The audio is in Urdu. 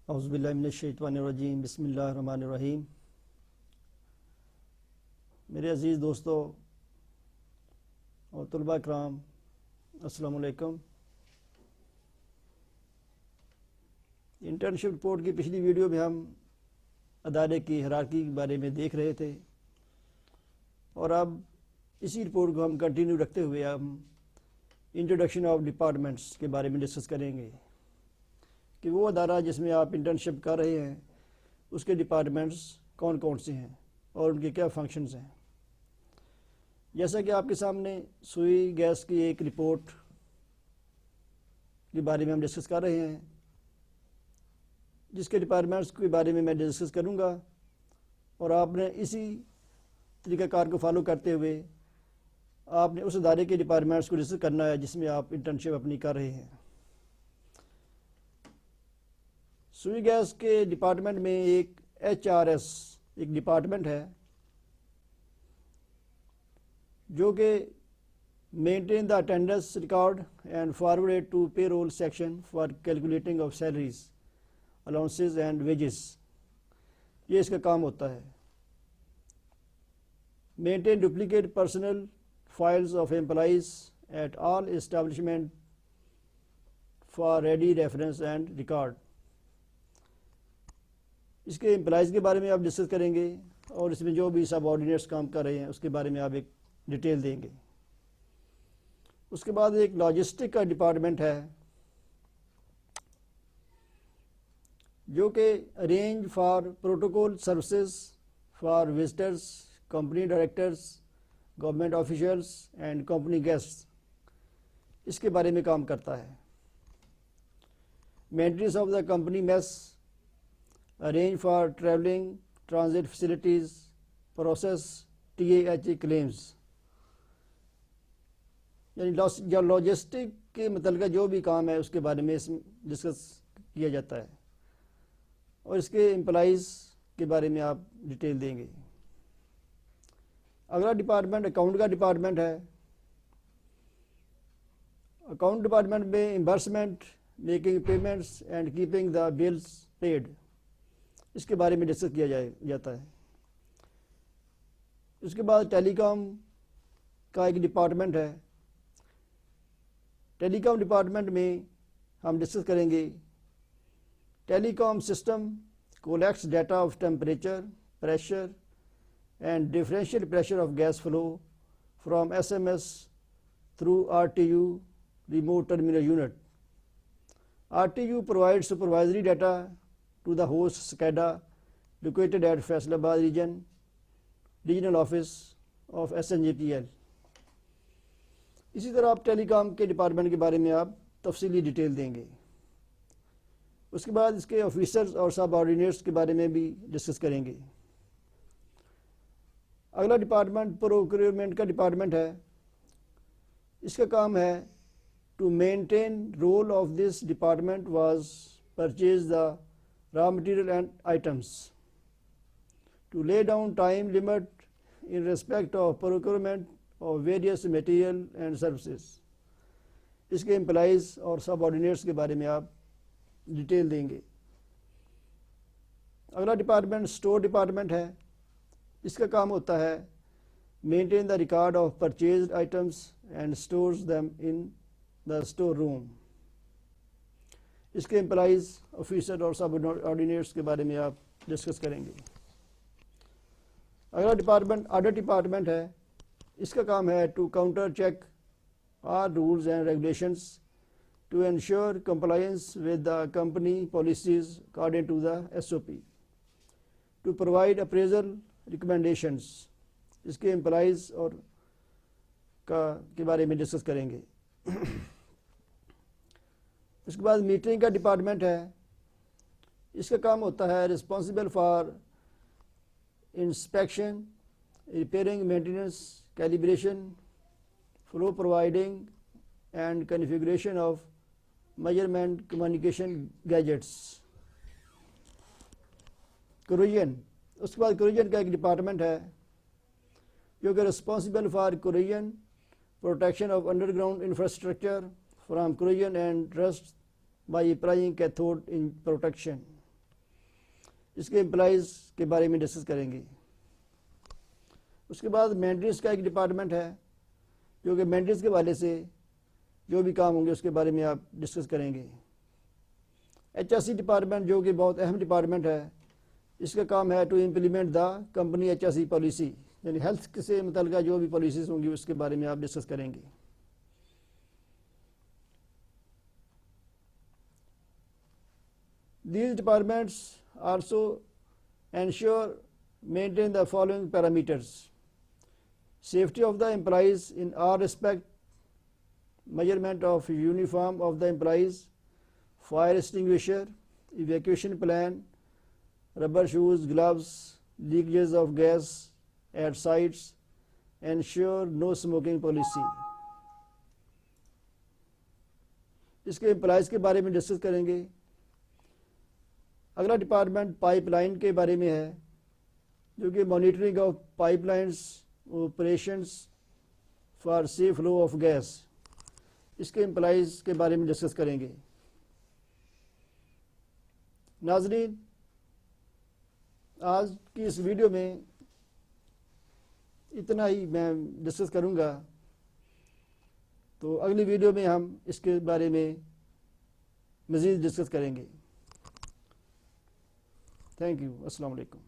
اعوذ باللہ من الشیطان الرجیم بسم اللہ الرحمن الرحیم۔ میرے عزیز دوستو اور طلباء کرام، السلام علیکم۔ انٹرنشپ رپورٹ کی پچھلی ویڈیو میں ہم ادارے کی ہیرارکی کے بارے میں دیکھ رہے تھے، اور اب اسی رپورٹ کو ہم کنٹینیو رکھتے ہوئے ہم انٹروڈکشن آف ڈپارٹمنٹس کے بارے میں ڈسکس کریں گے کہ وہ ادارہ جس میں آپ انٹرنشپ کر رہے ہیں اس کے ڈپارٹمنٹس کون کون سے ہیں اور ان کے کیا فنکشنز ہیں۔ جیسا کہ آپ کے سامنے سوئی گیس کی ایک رپورٹ کے بارے میں ہم ڈسکس کر رہے ہیں، جس کے ڈپارٹمنٹس کے بارے میں ڈسکس کروں گا، اور آپ نے اسی طریقہ کار کو فالو کرتے ہوئے آپ نے اس ادارے کے ڈپارٹمنٹس کو ڈسکس کرنا ہے جس میں آپ انٹرنشپ اپنی کر رہے ہیں۔ سوئی گیس کے ڈپارٹمنٹ میں ایک HRS ایک ڈپارٹمنٹ ہے جو کہ maintain the attendance record and forward it to payroll section for calculating of salaries allowances and wages. یہ اس کا کام ہوتا ہے۔ Maintain duplicate personal files of employees at all establishment for ready reference and record. اس کے امپلائیز کے بارے میں آپ ڈسکس کریں گے، اور اس میں جو بھی سب آرڈینیٹس کام کر رہے ہیں اس کے بارے میں آپ ایک ڈیٹیل دیں گے۔ اس کے بعد ایک لاجسٹک کا ڈپارٹمنٹ ہے جو کہ arrange for protocol services for visitors, company directors, government officials and company guests, اس کے بارے میں کام کرتا ہے۔ Maintenance of the company mess, arrange for travelling transit facilities, process TAHA claims, یعنی لاجسٹک کے متعلقہ جو بھی کام ہے اس کے بارے میں اس میں ڈسکس کیا جاتا ہے، اور اس کے امپلائیز کے بارے میں آپ ڈیٹیل دیں گے۔ اگلا ڈپارٹمنٹ اکاؤنٹ کا ڈپارٹمنٹ ہے۔ اکاؤنٹ ڈپارٹمنٹ میں reimbursement, making payments and keeping the bills paid, اس کے بارے میں ڈسکس کیا جاتا ہے۔ اس کے بعد ٹیلی کام کا ایک ڈپارٹمنٹ ہے۔ ٹیلی کام ڈپارٹمنٹ میں ہم ڈسکس کریں گے telecom system collects data of temperature, pressure and differential pressure of gas flow from SMS through RTU remote terminal unit. RTU provides supervisory data to the host SCADA located at Faisalabad regional office of SNJPL۔ اسی طرح آپ ٹیلی کام کے ڈپارٹمنٹ کے بارے میں آپ تفصیلی ڈیٹیل دیں گے۔ اس کے بعد اس کے آفیسرز اور سب آرڈینیٹس کے بارے میں بھی ڈسکس کریں گے۔ اگلا ڈپارٹمنٹ پروکیورمنٹ کا ڈپارٹمنٹ ہے۔ اس کا کام ہے to maintain role of this department was purchase the raw material and items, to lay down time limit in respect of procurement of various material and services۔ اس کے امپلائیز اور سب آرڈینیٹس کے بارے میں آپ ڈیٹیل دیں گے۔ اگلا ڈپارٹمنٹ اسٹور ڈپارٹمنٹ ہے۔ اس کا کام ہوتا ہے maintain the record of purchased items and stores them in the store room. اس کے امپلائیز، آفیسر اور سب آرڈینیٹس کے بارے میں آپ ڈسکس کریں گے۔ اگلا ڈپارٹمنٹ آڈٹ ڈپارٹمنٹ ہے۔ اس کا کام ہے to counter check all rules and regulations to ensure compliance with the company policies according to the SOP، to provide appraisal recommendations. اس کے امپلائیز اور کے بارے میں ڈسکس کریں گے۔ اس کے بعد میٹرنگ کا ڈپارٹمنٹ ہے۔ اس کا کام ہوتا ہے responsible for inspection, repairing, maintenance, calibration, flow providing and configuration of measurement communication gadgets. Corrosion, اس کے بعد کوریجن کا ایک ڈپارٹمنٹ ہے جو کہ responsible for corrosion, protection of underground infrastructure from corrosion and rust by applying cathode in protection۔ اس کے امپلائیز کے بارے میں ڈسکس کریں گے. اس کے بعد مینٹیننس کا ایک ڈپارٹمنٹ ہے جو کہ مینٹیننس کے حوالے سے جو بھی کام ہوں گے اس کے بارے میں آپ ڈسکس کریں گے. ایچ آر سی ڈپارٹمنٹ جو کہ بہت اہم ڈپارٹمنٹ ہے، اس کا کام ہے to implement the company H R C policy, یعنی ہیلتھ سے متعلقہ جو بھی پالیسیز ہوں گی اس کے بارے میں آپ ڈسکس کریں گے. These departments also ensure maintain the following parameters: safety of the employees in all respect, measurement of uniform of the employees, fire extinguisher, evacuation plan, rubber shoes, gloves, leakages of gas at sites, ensure no smoking policy. اس کے امپلائیز کے بارے میں ڈسکس کریں گے. اگلا ڈپارٹمنٹ پائپ لائن کے بارے میں ہے جو کہ monitoring of pipelines operations for safe flow of gas, اس کے امپلائیز کے بارے میں ڈسکس کریں گے. ناظرین، آج کی اس ویڈیو میں اتنا ہی میں ڈسکس کروں گا، تو اگلی ویڈیو میں ہم اس کے بارے میں مزید ڈسکس کریں گے. Thank you. السلام علیکم.